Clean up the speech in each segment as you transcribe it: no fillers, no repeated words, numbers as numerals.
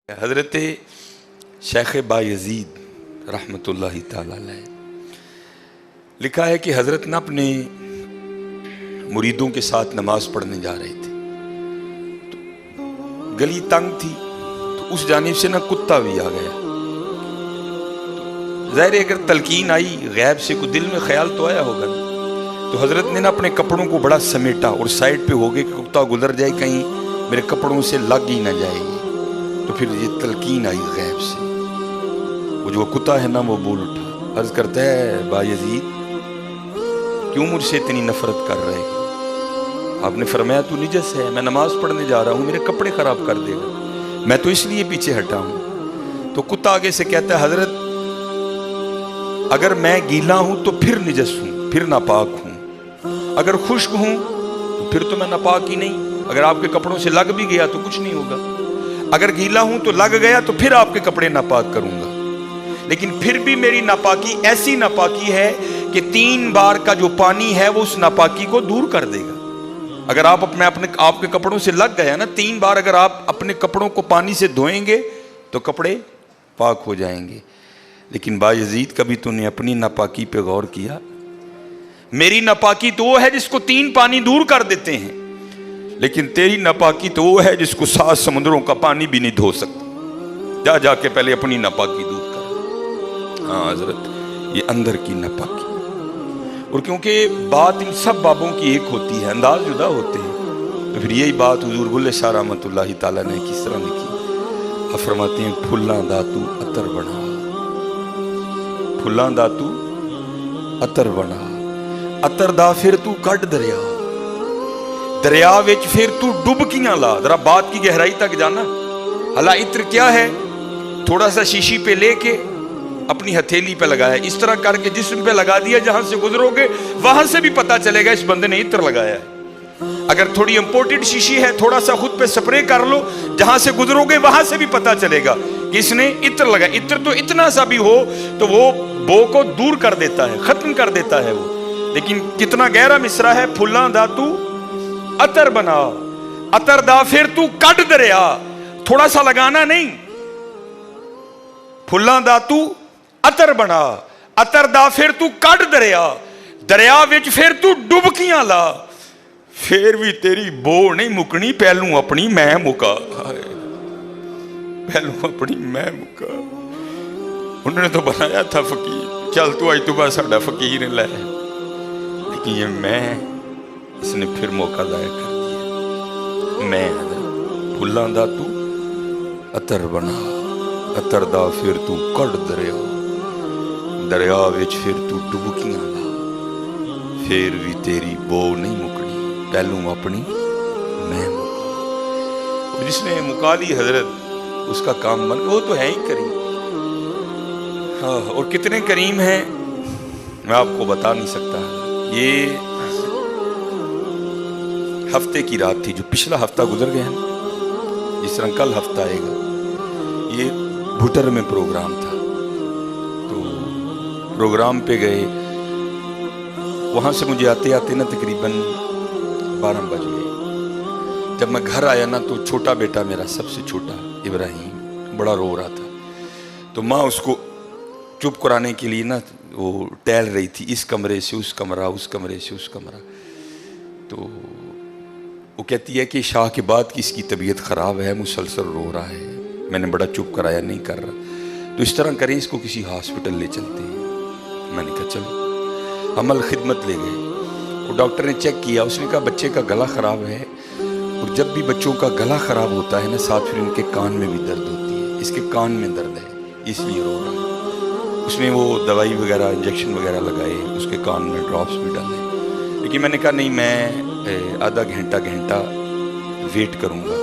حضرت شیخ بایزید رحمۃ اللہ تعالی علیہ لکھا ہے کہ حضرت نہ اپنے مریدوں کے ساتھ نماز پڑھنے جا رہے تھے، تو گلی تنگ تھی تو اس جانب سے نہ کتا بھی آ گیا۔ ظاہر ہے اگر تلقین آئی غیب سے کوئی دل میں خیال تو آیا ہوگا، تو حضرت نے نہ اپنے کپڑوں کو بڑا سمیٹا اور سائڈ پہ ہو گئے کہ کتا گزر جائے کہیں میرے کپڑوں سے لگ ہی نہ جائے گی۔ تو پھر یہ تلقین آئی غیب سے، وہ جو کتا ہے نا وہ بول اٹھا، عرض کرتا ہے بایزید کیوں مجھ سے اتنی نفرت کر رہے ہیں؟ آپ نے فرمایا تو نجس ہے، میں نماز پڑھنے جا رہا ہوں، میرے کپڑے خراب کر دے گا، میں تو اس لیے پیچھے ہٹا ہوں۔ تو کتا آگے سے کہتا ہے حضرت اگر میں گیلا ہوں تو پھر نجس ہوں، پھر ناپاک ہوں، اگر خشک ہوں تو پھر تو میں ناپاک ہی نہیں، اگر آپ کے کپڑوں سے لگ بھی گیا تو کچھ نہیں ہوگا، اگر گیلا ہوں تو لگ گیا تو پھر آپ کے کپڑے ناپاک کروں گا، لیکن پھر بھی میری ناپاکی ایسی ناپاکی ہے کہ 3 بار کا جو پانی ہے وہ اس ناپاکی کو دور کر دے گا۔ اگر آپ کے کپڑوں سے لگ گیا نا 3 بار، اگر آپ اپنے کپڑوں کو پانی سے دھوئیں گے تو کپڑے پاک ہو جائیں گے۔ لیکن بایزید کبھی تو نے اپنی ناپاکی پہ غور کیا؟ میری ناپاکی تو وہ ہے جس کو 3 پانی دور کر دیتے ہیں، لیکن تیری ناپاکی تو وہ ہے جس کو 7 سمندروں کا پانی بھی نہیں دھو سکتا۔ جا کے پہلے اپنی ناپاکی دور کر۔ ہاں حضرت، یہ اندر کی ناپاکی، اور کیونکہ بات ان سب بابوں کی ایک ہوتی ہے، انداز جدا ہوتے ہیں، تو پھر یہی بات حضور بلے شاہ رحمۃ اللہ تعالیٰ نے کس طرح لکھی؟ آپ فرماتے ہیں پھلاں داتو عطر بنا، پھلاں داتو عطر بنا، عطر دا پھر تو کڈ دریا، دریا وچ پھر تو ڈبکیاں لا۔ ذرا بات کی گہرائی تک جانا۔ حالا عطر کیا ہے؟ تھوڑا سا شیشی پہ لے کے اپنی ہتھیلی پہ لگایا، اس طرح کر کے جسم پہ لگا دیا، جہاں سے گزرو گے وہاں سے بھی پتا چلے گا اس بندے نے عطر لگایا ہے۔ اگر تھوڑی امپورٹڈ شیشی ہے، تھوڑا سا خود پہ سپرے کر لو، جہاں سے گزرو گے وہاں سے بھی پتا چلے گا کہ اس نے عطر لگایا۔ عطر تو اتنا سا بھی ہو تو وہ بو کو دور کر دیتا ہے، ختم کر دیتا ہے وہ، لیکن کتنا گہرا مصرع ہے، پھلاں دا تو عطر بنا، عطر دا پھر تو کڈ دریا، تھوڑا سا لگانا نہیں، پھلاں دا تو عطر بنا، عطر دا پھر تو کڈ دریا، دریا وچ پھر تو ڈبکیاں لا، پھر بھی تیری بو نہیں مکنی، پہلوں اپنی میں مکا، پہلوں اپنی میں مکا۔ انہوں نے تو بنایا تھا فقیر، چل تو آج تو بس ساڈا فقیر لے، لیکن یہ میں اس نے پھر موقع ضائع کر دیا۔ میں پھلاں دا تو عطر بنا، عطر دا پھر تو کڈ دریا، دریا وچ پھر تو ڈبکیاں لا، پھر بھی تیری بو نہیں مکنی، پہلوں اپنی میں مکا۔ اور جس نے مکا لی حضرت، اس کا کام بن، وہ تو ہے ہی کریم۔ ہاں، اور کتنے کریم ہیں میں آپ کو بتا نہیں سکتا۔ یہ ہفتے کی رات تھی، جو پچھلا ہفتہ گزر گیا نا، جس طرح کل ہفتہ آئے گا، یہ بھٹر میں پروگرام تھا، تو پروگرام پہ گئے، وہاں سے مجھے آتے آتے نا تقریباً 12 بج گئے۔ جب میں گھر آیا نا تو چھوٹا بیٹا میرا، سب سے چھوٹا ابراہیم، بڑا رو رہا تھا، تو ماں اس کو چپ کرانے کے لیے نا وہ ٹہل رہی تھی، اس کمرے سے اس کمرہ، اس کمرے سے اس کمرہ، تو وہ کہتی ہے کہ شاہ کے بعد کی اس کی طبیعت خراب ہے، مسلسل رو رہا ہے، میں نے بڑا چپ کرایا، نہیں کر رہا، تو اس طرح کریں اس کو کسی ہاسپٹل لے چلتے ہیں۔ میں نے کہا چلو، عمل خدمت لے گئے، اور ڈاکٹر نے چیک کیا، اس نے کہا بچے کا گلا خراب ہے، اور جب بھی بچوں کا گلا خراب ہوتا ہے نا، ساتھ پھر ان کے کان میں بھی درد ہوتی ہے، اس کے کان میں درد ہے اس لیے رو رہا ہے۔ اس نے وہ دوائی وغیرہ انجیکشن وغیرہ لگائے، اس کے کان میں ڈراپس بھی ڈالے، لیکن میں نے کہا نہیں، میں آدھا گھنٹہ ویٹ کروں گا،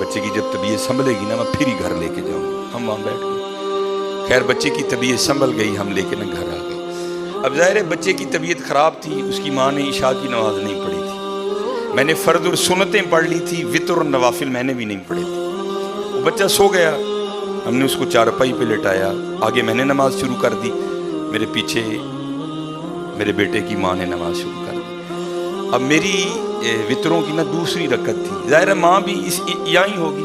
بچے کی جب طبیعت سنبھلے گی نا میں پھر ہی گھر لے کے جاؤں گا۔ ہم وہاں بیٹھ گئے، خیر بچے کی طبیعت سنبھل گئی، ہم لے کے نا گھر آ گئے۔ اب ظاہر ہے بچے کی طبیعت خراب تھی، اس کی ماں نے عشاء کی نماز نہیں پڑھی تھی، میں نے فرض اور سنتیں پڑھ لی تھی، وتر اور نوافل میں نے بھی نہیں پڑھی تھی۔ وہ بچہ سو گیا، ہم نے اس کو چارپائی پہ لٹایا، آگے میں نے نماز شروع کر دی، میرے پیچھے میرے بیٹے کی ماں نے نماز شروع کر دی۔ اب میری وطروں کی نا دوسری رکعت تھی، ظاہر ہے ماں بھی یہاں ہی ہوگی،